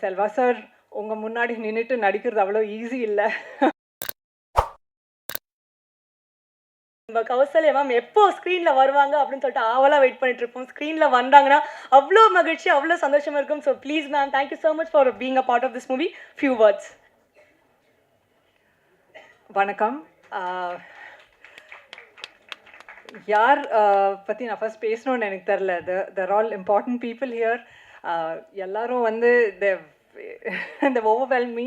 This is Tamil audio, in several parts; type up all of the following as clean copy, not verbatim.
செல்வா சார் உங்கள் முன்னாடி நின்றுட்டு நடிக்கிறது அவ்வளோ ஈஸி இல்லை. நம்ம கௌசல்யா மேம் எப்போ ஸ்க்ரீனில் வருவாங்க அப்படின்னு சொல்லிட்டு ஆவலாக வெயிட் பண்ணிட்டு இருப்போம். ஸ்க்ரீனில் வந்தாங்கன்னா அவ்வளோ மகிழ்ச்சி, அவ்வளோ சந்தோஷமாக இருக்கும். So please ma'am, thank you so much for being a part of this movie. Few words. வணக்கம். யார் பற்றி நான் ஃபர்ஸ்ட் பேசணும்னு எனக்கு தெரில. They're all important people here. எல்லாரும் வந்து இந்த ஓவர்வெல்ம் மீ.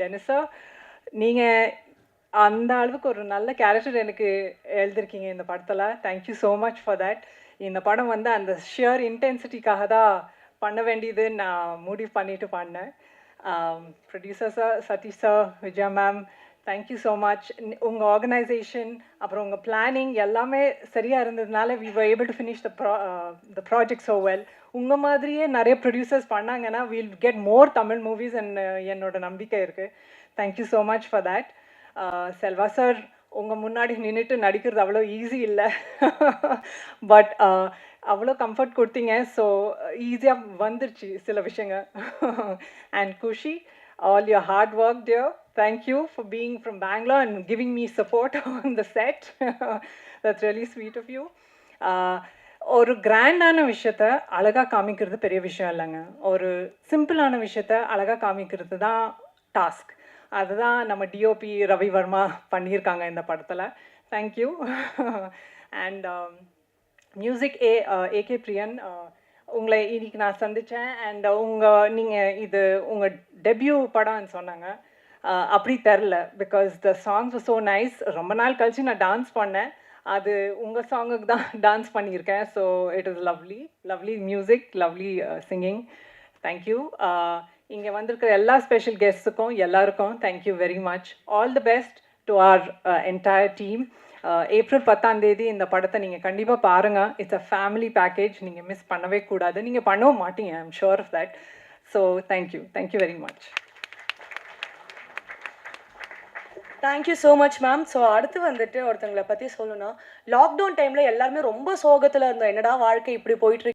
டெனிஸ் சார், நீங்கள் அந்த அளவுக்கு ஒரு நல்ல கேரக்டர் எனக்கு எழுதிருக்கீங்க இந்த படத்தில். Thank you so much for that. இந்த படம் வந்து அந்த ஷியர் இன்டென்சிட்டிக்காக தான் பண்ண வேண்டியது நான் முடிவு பண்ணிட்டு பண்ணேன். Producer sir, Satish sir, Vijaya ma'am, thank you so much. உங்கள் ஆர்கனைசேஷன் அப்புறம் உங்கள் பிளானிங் எல்லாமே சரியாக இருந்ததுனால we were able to finish the project so well. உங்கள் மாதிரியே நிறைய ப்ரொடியூசர்ஸ் பண்ணாங்கன்னா we'll get more Tamil movies என்னோட நம்பிக்கை இருக்குது. Thank you so much for that. Selva sir உங்கள் முன்னாடி நின்றுட்டு நடிக்கிறது அவ்வளோ ஈஸி இல்லை. பட் அவ்வளோ கம்ஃபர்ட் கொடுத்தீங்க. ஸோ ஈஸியாக வந்துருச்சு சில விஷயங்கள். And Kushi, all your hard work dear. Thank you for being from Bangalore and giving me support on the set. That's really sweet of you. ஒரு கிராண்டான விஷயத்த அழகாக காமிக்கிறது பெரிய விஷயம் இல்லைங்க. ஒரு சிம்பிளான விஷயத்த அழகாக காமிக்கிறது தான் டாஸ்க். அதுதான் நம்ம டிஓபி ரவி வர்மா பண்ணியிருக்காங்க இந்த படத்தில். தேங்க்யூ. அண்ட் மியூசிக் ஏகே பிரியன், உங்களை இன்னைக்கு நான் சந்தித்தேன். அண்ட் நீங்கள் இது உங்கள் டெபியூ படம்னு சொன்னாங்க. அப்படி தெரில, because the songs var so nice. ரொம்ப நாள் கழிச்சு நான் டான்ஸ் பண்ணேன். அது உங்கள் சாங்குக்கு தான் டான்ஸ் பண்ணியிருக்கேன். So it is lovely, lovely music, lovely singing. Thank you. இங்கே வந்திருக்கிற எல்லா ஸ்பெஷல் கெஸ்ட்டுக்கும் எல்லாருக்கும் thank you very much. All the best to our entire team. April 10 இந்த படத்தை நீங்கள் கண்டிப்பாக பாருங்கள். It's a family package. நீங்கள் மிஸ் பண்ணவே கூடாது. நீங்கள் பண்ணவும் மாட்டீங்க, I am sure of that. So thank you very much. Thank you so much ma'am. So அடுத்து வந்துட்டு ஒருத்தங்களை பற்றி சொல்லணும்னா, லாக்டவுன் டைமில் எல்லாருமே ரொம்ப சோகத்தில் இருந்தோம். என்னடா வாழ்க்கை இப்படி போயிட்டு